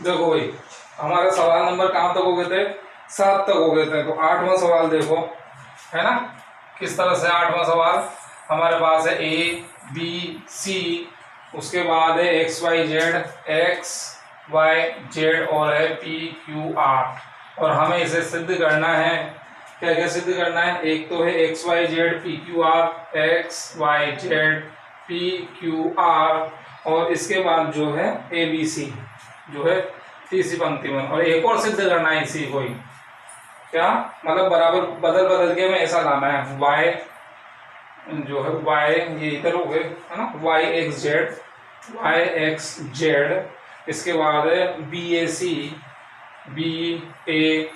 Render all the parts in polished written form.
देखो भाई, हमारा सवाल नंबर कहाँ तक हो गए थे? 7 तक हो गए थे। तो 8वां सवाल देखो, है ना, किस तरह से 8वां सवाल हमारे पास है ए बी सी, उसके बाद है एक्स वाई जेड और है पी क्यू आर। और हमें इसे सिद्ध करना है। क्या क्या सिद्ध करना है? एक तो है X Y Z P Q R, X Y Z P Q R, और इसके बाद जो है ए बी सी जो है तीसरी पंक्ति में, और एक और सिद्ध करना है इसी को ही। क्या मतलब बराबर बदल बदल के हमें ऐसा लाना है। y जो है y ये इधर हो गए, है ना, y एक्स जेड, इसके बाद है बी ए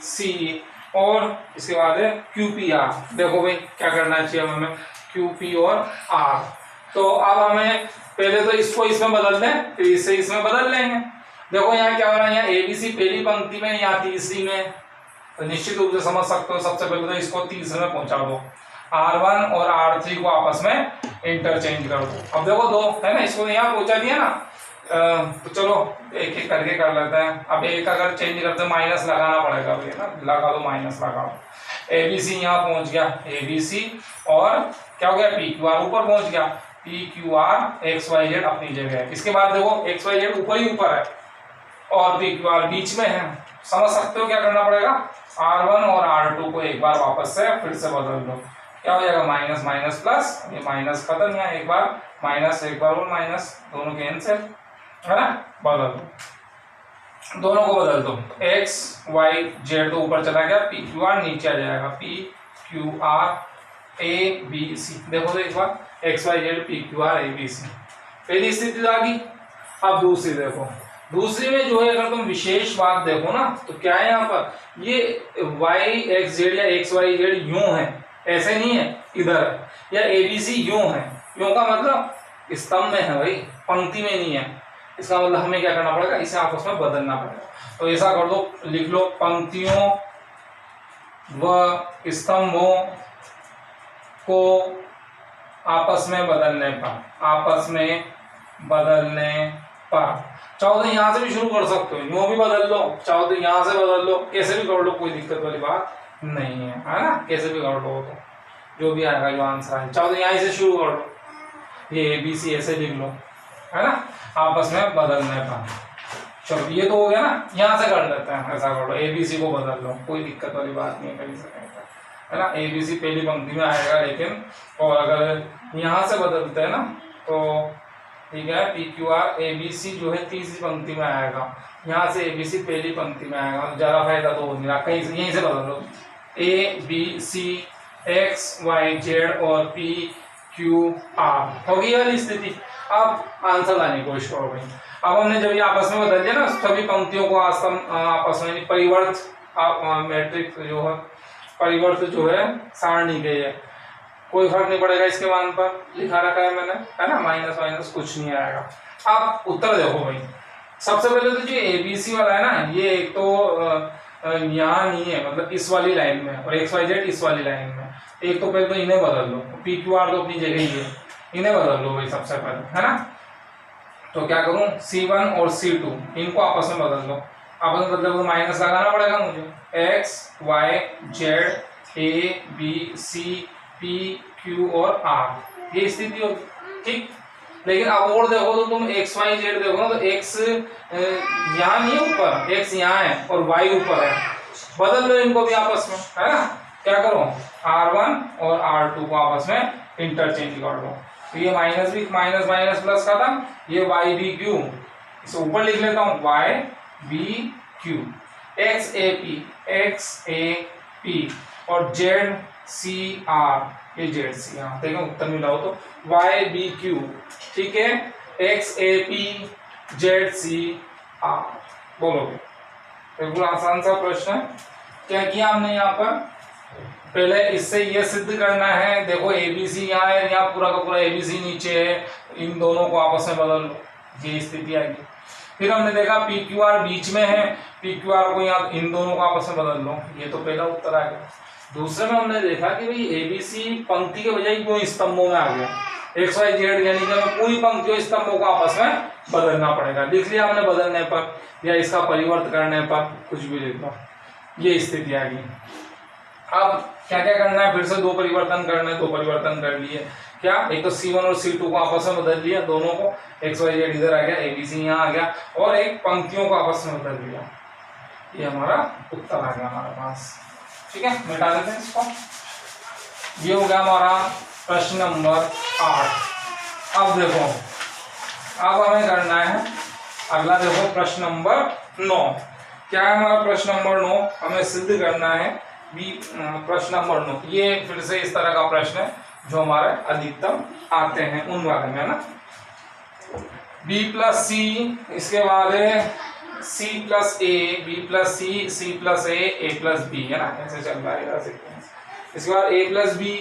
सी, और इसके बाद है क्यू पी आर। देखो भाई क्या करना चाहिए हमें, क्यू पी और आर। तो अब हमें पहले तो इसको इसमें बदल दें, फिर इससे इसमें बदल लेंगे। देखो यहाँ क्या हो रहा है, यहाँ एबीसी पहली पंक्ति में, यहाँ तीसरी में, तो निश्चित रूप से समझ सकते हो। सबसे पहले तो इसको तीसरे में पहुंचा दो, R1 और R3 को आपस में इंटरचेंज कर दो। अब देखो दो है ना, इसको यहाँ पहुंचा दिया ना, तो चलो एक एक करके कर लेते हैं। अब एक अगर चेंज करते हैं माइनस लगाना पड़ेगा भैया ना, लगा दो माइनस लगा दो। एबीसी यहाँ पहुंच गया, एबीसी, और क्या हो गया, पी क्यू आर ऊपर पहुंच गया, P Q R X Y Z अपनी जगह है। इसके बाद देखो एक्स वाई जेड ऊपर ही ऊपर है और पी क्यू आर बीच में है। समझ सकते हो क्या करना पड़ेगा, R1 और R2 को एक बार वापस से फिर से बदल दो। क्या हो जाएगा, माइनस माइनस प्लस, ये माइनस खत्म, यहाँ एक बार माइनस एक बार और माइनस, दोनों कैंसिल, है ना, बदल दो, दोनों को बदल दो। एक्स वाई जेड तो ऊपर चला गया, पी क्यू आर नीचे आ जाएगा, P Q R A B C. देखो तो एक बार X Y Z P Q R A B C, पहली स्थिति आ गई। अब दूसरी देखो, दूसरी में जो है अगर तुम विशेष बात देखो ना, तो क्या है यहाँ पर, ये वाई एक्स जेड या एक्स वाई जेड यूं है, ऐसे नहीं है इधर, या एबीसी यूं है। यूं का मतलब स्तंभ में है भाई, पंक्ति में नहीं है। इसका मतलब हमें क्या करना पड़ेगा, इसे आपस में बदलना पड़ेगा। तो ऐसा कर दो, लिख लो, पंक्तियों व स्तंभों को आपस में बदलने पर, चाहो तो यहाँ से भी शुरू कर सकते हो, यूं भी बदल लो, चाहो तो यहाँ से बदल लो, कैसे भी कर लो, कोई दिक्कत वाली बात नहीं है, है ना, कैसे भी कर लो, तो जो भी आएगा जो आंसर है। चाहो तो यहाँ से शुरू कर लो, ये ए बी सी ऐसे लिख लो, है ना, आपस में बदलने पर। चलो ये तो हो गया ना, यहाँ से कर लेते हैं, ऐसा कर लो, ए बी सी को बदल लो, कोई दिक्कत वाली बात नहीं है, कहीं से है ना, ए बी सी पहली पंक्ति में आएगा, लेकिन और अगर यहाँ से बदलते हैं ना तो ठीक है, P Q R A B C जो है तीसरी पंक्ति में आएगा, यहाँ से ए बी सी पहली पंक्ति में आएगा, ज़्यादा फायदा तो हो नहीं रहा, कहीं से यहीं से बदल लो, A B C X Y Z और पी क्यू आर, होगी वाली स्थिति। अब आंसर लाने की कोशिश करो भाई। अब हमने जब ये आपस में बदल दिया ना, सभी पंक्तियों को आपस में परिवर्त मैट्रिक्स जो है, परिवर्त जो है सारणी के है, कोई फर्क नहीं पड़ेगा इसके मान पर, लिखा रखा है मैंने, है ना, माइनस माइनस कुछ नहीं आएगा। अब उत्तर देखो भाई, सबसे पहले तो जो एबीसी वाला है ना, ये एक तो यहाँ नहीं है, मतलब इस वाली लाइन में, और एक्स वाई जेड इस वाली लाइन में। एक तो पहले तो इन्हें बदल लो, पी क्यू आर तो अपनी जगह ही है, इन्हें बदल लो भाई सबसे पहले, है ना। तो क्या करूँ, C1 और C2 इनको आपस में बदल लो, आपस में बदले तो माइनस लगाना पड़ेगा मुझे, X Y Z A B C P Q और आर, ये स्थिति होगी, ठीक। लेकिन अब और देखो तो तुम एक्स वाई जेड देखो ना, तो एक्स यहाँ नहीं है ऊपर, एक्स यहाँ है और वाई ऊपर है, बदल लो इनको भी आपस में, है ना। क्या करो, R1 और R2 को आपस में इंटरचेंज कर दो, तो ये माइनस भी माइनस माइनस प्लस खत्म, ये वाई बी क्यू, इसे ऊपर लिख लेता हूँ, Y B Q, X A P और जेड सी आर, ये जेड सी, हाँ देखो उत्तर मिलाओ तो वाई बी क्यू, ठीक है, X A P Z C R, बोलोगे। बिल्कुल आसान सा प्रश्न है। क्या किया हमने यहाँ पर, पहले इससे ये सिद्ध करना है, देखो एबीसी यहाँ है, यहाँ पूरा का पूरा एबीसी नीचे है, इन दोनों को आपस में बदल लो, ये स्थिति आएगी। फिर हमने देखा पी क्यू आर बीच में है, पी क्यू आर को यहाँ इन दोनों को आपस में बदल लो, ये तो पहला उत्तर आ गया। दूसरे में हमने देखा कि भाई एबीसी पंक्ति के बजाय क्यों स्तंभों में आ गया, एक्स वाई जेड यानी कि पूरी पंक्तियों स्तंभों को आपस में बदलना पड़ेगा। लिख लिया हमने बदलने पर या इसका परिवर्तन करने पर, कुछ भी लिख लो। ये स्थिति आ गई। अब क्या क्या करना है, फिर से दो परिवर्तन करने, दो परिवर्तन कर लिए। क्या, एक तो C1 और C2 को आपस में बदल लिया, दोनों को XYZ इधर आ गया, ABC यहाँ आ गया, और एक पंक्तियों को आपस में बदल लिया। ये हमारा उत्तर आ गया हमारे पास। ठीक है, मिटा देते हैं इसको। ये हो गया हमारा प्रश्न नंबर 8। अब देखो, अब हमें करना है अगला, देखो प्रश्न नंबर 9। क्या है हमारा प्रश्न नंबर 9? हमें सिद्ध करना है प्रश्न नंबर 9। ये फिर से इस तरह का प्रश्न है जो हमारे अधिकतम आते हैं उन वाले में, है ना। B प्लस सी, इसके बाद है C प्लस ए, B plus C, C plus ए प्लस बी, है ना, ऐसे चल रहा है सीक्वेंस। इसके बाद A plus B,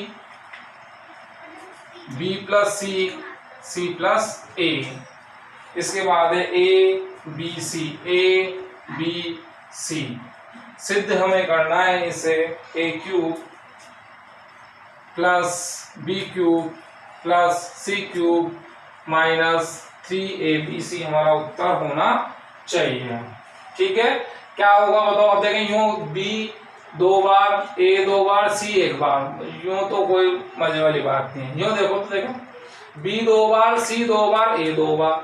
B plus C, C plus A. इसके बाद है A B C, A B C। सिद्ध हमें करना है इसे A cube plus B cube plus C cube minus 3ABC हमारा उत्तर होना चाहिए। ठीक है, क्या होगा बताओ। अब देखें, यूं B 2 bar, A 2 bar, C 1 बार, यूं तो कोई मजे वाली बात नहीं है। यूं देखो तो देखो, B 2 bar, C 2 bar, A 2 bar,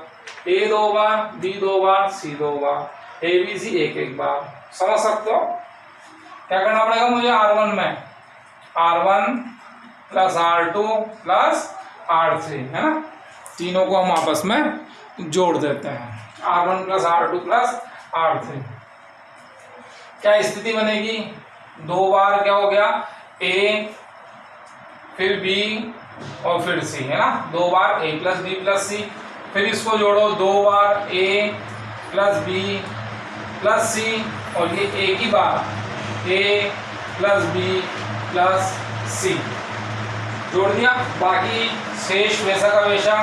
A 2 bar, B 2 bar, C 2 bar, ABC 1 बार। समझ सकते हो। क्या करना पड़ेगा मुझे R1 में, R1 plus R2 plus R3, है ना, तीनों को हम आपस में जोड़ देते हैं। R1 plus R2 plus R3। क्या स्थिति बनेगी, 2 बार क्या हो गया, A फिर B और फिर C, है ना, 2 बार A plus B plus C। फिर इसको जोड़ो, 2 बार A plus B plus C, और ये एक ही बार A plus B plus C जोड़ दिया। बाकी शेष वैसा का वैसा,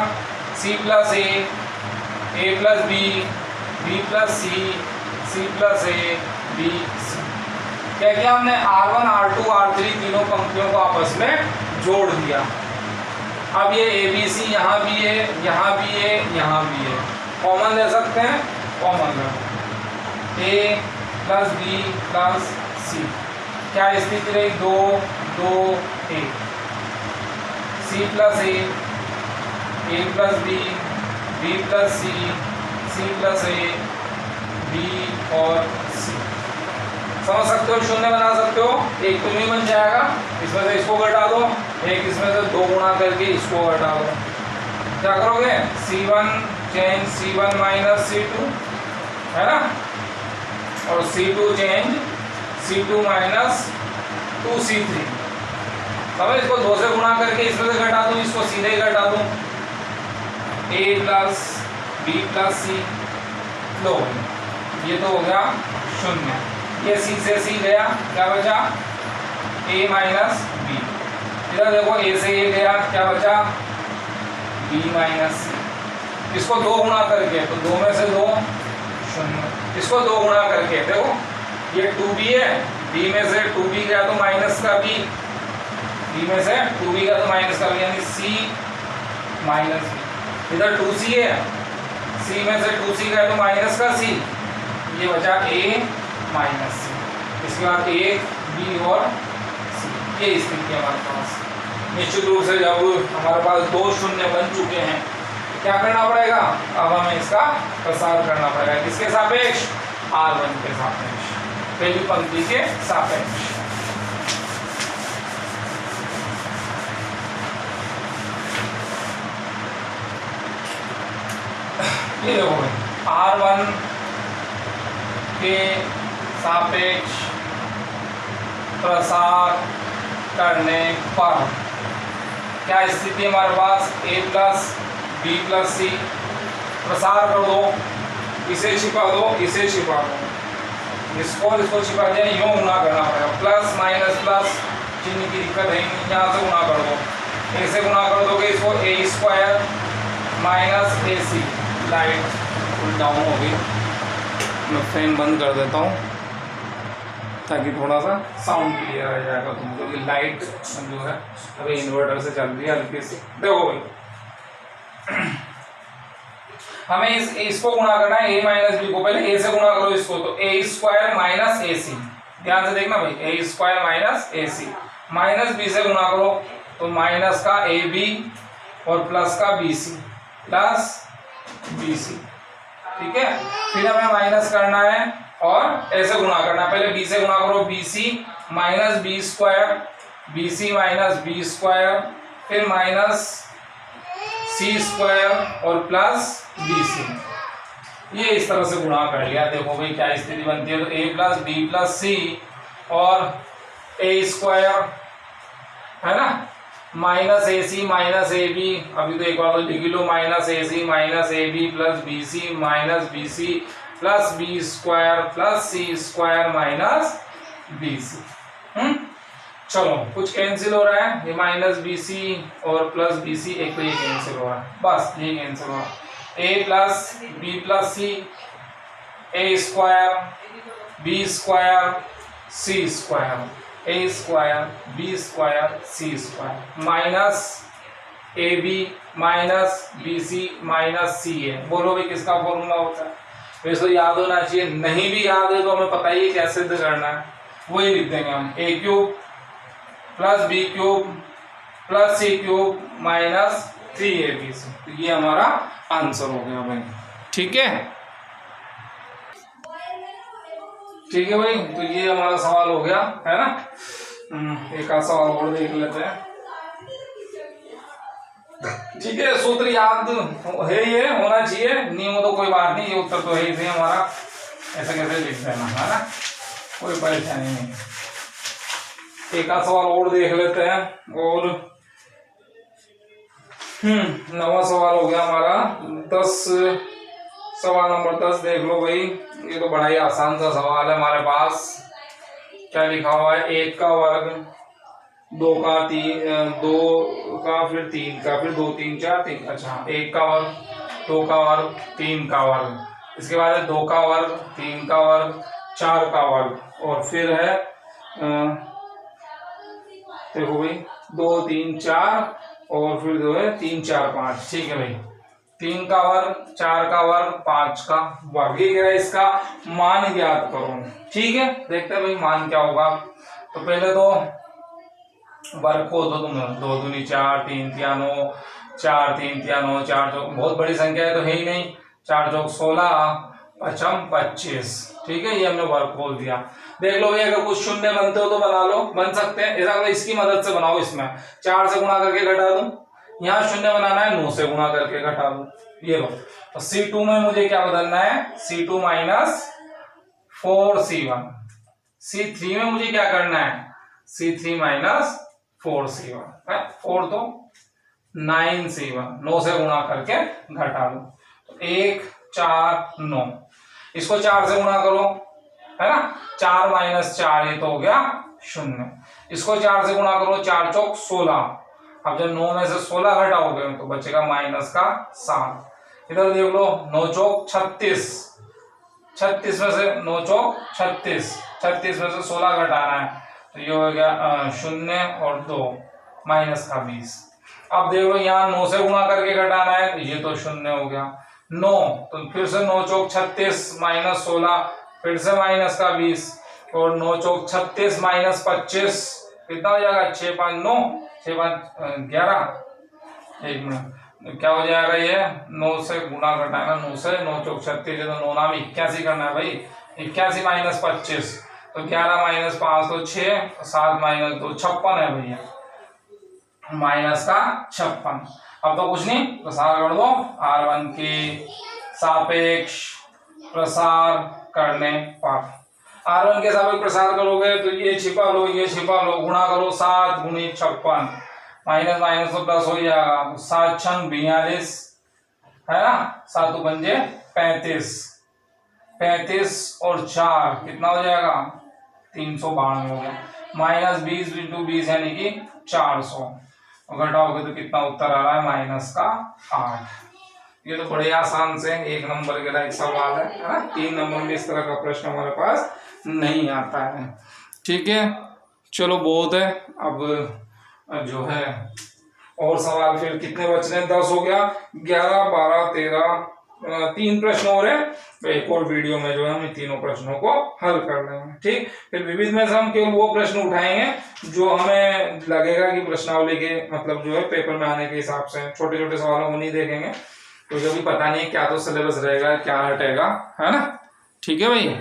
C plus A plus B, B plus C, C plus A, B C। क्या किया हमने, R1 R2 R3 तीनों पंक्तियों को आपस में जोड़ दिया। अब ये ABC यहाँ भी है, यहाँ भी है, यहाँ भी है, कॉमन ले सकते हैं, common low, A plus B plus C। क्या स्थिति रही, 2 2 1, C plus A plus B, B plus C, C plus A, B और C। समझ सकते हो, शून्य बना सकते हो। एक तो नहीं बन जाएगा, इसमें से इसको घटा दो, एक इसमें से 2 गुणा करके इसको घटा दो। क्या करोगे, C1 change C1 minus C2, है ना, और C2 change C2 minus 2C3। समझ, इसको 2 से गुणा करके इसमें से घटा दूं, इसको सीधे ही घटा दूं, A plus B plus C। लो, ये तो हो गया 0। ये C से C गया, क्या बचा, A माइनस B। इधर देखो, A से A गया, क्या बचा, B माइनस C। इसको 2 गुणा करके, तो 2 में से 2 0, इसको 2 गुणा करके देखो, ये 2B है, B में से 2B गया तो माइनस का B, B में से 2B गया तो माइनस का B, यानी C माइनस B। इधर 2C है, C में से 2C गया तो माइनस का C, ये बचा A माइनस C। इसके बाद 1 B और C। ये स्थिति है हमारे पास। निश्चित रूप से जब हमारे पास 2 शून्य बन चुके हैं, क्या करना पड़ेगा, अब हमें इसका प्रसार करना पड़ेगा। किसके सापेक्ष, R1 के सापेक्ष, पहली पंक्ति के सापेक्ष। ये देखो, R1 के सापेक्ष प्रसार करने पर क्या स्थिति हमारे पास, A plus B plus C। प्रसार कर दो, इसे छिपा दो, इसे छिपा दो, इसको छिपा दिया, यूं गुणा करना पड़ेगा, प्लस माइनस प्लस, चिन्ह की दिक्कत है, यहाँ से गुणा कर दो, ऐसे गुणा कर दोगे इसको, A square minus AC। Light full down हो गई, मैं फैन बंद कर देता हूँ ताकि थोड़ा सा साउंड क्लियर आ जाएगा तुमको। ये लाइट जो है अभी इन्वर्टर से चल रही है हल्की सी। देखो भाई, हमें इसको गुणा करना है a माइनस बी को, पहले a से गुणा करो इसको, तो a square minus A C, ध्यान से देखना भाई, a square minus A C, minus B से गुणा करो तो माइनस का ए बी और प्लस का B C, plus B C, ठीक है। फिर हमें माइनस करना है और ऐसे गुणा करना है, पहले बी से गुणा करो, B C minus B square, B C minus B square, फिर माइनस सी स्क्वायर और प्लस बी सी। ये इस तरह से गुणा कर लिया। देखो भाई क्या स्थिति बनती है, तो a plus B plus C और a स्क्वायर है ना, minus A C minus A B, अभी तो एक बार तो लिख लो, minus A C minus A B plus B C minus B C plus B square plus C square minus B C. चलो कुछ कैंसिल हो रहा है, ये माइनस बी सी और प्लस बी सी, एक तो ये कैंसिल हो रहा है, बस ये कैंसिल हो रहा है, a plus B plus C, A square B square C square, A square B square C square, minus A B minus B C minus C है। बोलो भाई किसका फॉर्मूला होता है, वैसे तो याद होना चाहिए, नहीं भी याद है तो हमें पता ही कैसे करना है, वही लिख देंगे हम, A cube plus B cube plus C cube minus 3ab, तो ये हमारा आंसर हो गया भाई, ठीक है, ठीक है भाई। तो ये हमारा सवाल हो गया है ना। एक आध सवाल और देख लेते हैं, ठीक है। सूत्र याद है, ये होना चाहिए, नहीं हो तो कोई बात नहीं, ये उत्तर तो है ही हमारा, ऐसे कैसे लिख देना है ना, कोई परेशानी नहीं। एक आध सवाल और देख लेते हैं, और 9वां सवाल हो गया हमारा 10, सवाल नंबर 10 देख लो भाई, ये तो बड़ा ही आसान सा सवाल है हमारे पास। क्या लिखा हुआ है, 1 का वर्ग, 2 का 3, 2 का फिर 3 का फिर 2 3 4 3, अच्छा 1 का वर्ग 2 का वर्ग 3 का वर्ग, इसके बाद है 2 का वर्ग 3 का वर्ग 4 का वर्ग, और फिर है देखो भाई 2 3 4 और फिर जो है 3 4 5, ठीक है भाई, 3 का वर्ग 4 का वर्ग 5 का वर्ग, ये है इसका मान ज्ञात करो, ठीक है। देखते हैं भाई मान क्या होगा, तो पहले तो वर्ग को तो तुम 2 दूनी 4 3 तिया 9, 4 3 तिया 9, 4 चौक, बहुत बड़ी संख्या है तो है ही नहीं, 4 चौक 16 5 25, ठीक है, ये हमने वर्ग खोल दिया। देख लो भाई अगर कुछ शून्य बनते हो तो बना लो, बन सकते हैं, ऐसा इसकी मदद से बनाओ, इसमें 4 से गुणा करके घटा दूं, यहाँ शून्य बनाना है 9 से गुणा करके घटा दूं, ये लो। तो C2 में मुझे क्या बदलना है, C2 माइनस 4C1, C3 में मुझे क्या करना है, C3 माइनस 4C1, 4 तो 9C1, 9 से गुणा करके घटा दो, तो 1 4 9, इसको 4 से गुणा करो है ना, 4 माइनस 4 ये तो हो गया 0, इसको 4 से गुणा करो, 4 चौक 16, अब जब 9 में से 16 घटाओगे तो बचेगा माइनस का 7, इधर देख लो 9 चौक 36, 36 में से 9 चौक 36, 36 में से 16 घटाना है तो ये हो गया 0 और 2 माइनस का 20। अब देख लो यहाँ 9 से गुणा करके घटाना है तो ये तो 0 हो गया, 9 तो फिर से 9 चौक 36 माइनस 16, फिर से माइनस का 20, और 9 चौक 36 माइनस 25 कितना हो जाएगा, 6 5 9, 6 5 11, एक मिनट क्या हो जाएगा, ये 9 से गुणा घटाना, 9 से 9 चौक 36 है तो 9 नाम 81 करना है भाई, 81 माइनस 25 तो 11 माइनस 5 तो 6, 7 माइनस 2 56 है भैया, माइनस का 56। अब तो कुछ नहीं, प्रसार कर दो, R1 के सापेक्ष प्रसार करने पर, R1 के सापेक्ष प्रसार करोगे तो ये छिपा लो ये छिपा लो, गुणा करो 7 गुणी 56, माइनस माइनस तो प्लस हो जाएगा, 7 छंग 42 है ना, 7 पंजे 35, 35 और 4 कितना हो जाएगा 392 हो गया, माइनस 20 इंटू 20 यानी कि 400, घटाओगे तो कितना उत्तर आ रहा है माइनस का 8। ये तो बड़े आसान से 1 नंबर के लायक सवाल है ना, 3 नंबर में इस तरह का प्रश्न हमारे पास नहीं आता है, ठीक है। चलो बहुत है, अब जो है और सवाल फिर कितने बच रहे हैं, 10 हो गया, 11 12 13 3 प्रश्न और है, तो एक और वीडियो में जो है हम इन तीनों प्रश्नों को हल कर लेंगे। ठीक, फिर विविध में से हम केवल वो प्रश्न उठाएंगे जो हमें लगेगा कि प्रश्नावली के मतलब जो है पेपर में आने के हिसाब से, छोटे छोटे सवालों को नहीं देखेंगे क्योंकि अभी पता नहीं है क्या तो सिलेबस रहेगा क्या हटेगा, है ना। ठीक है भाई।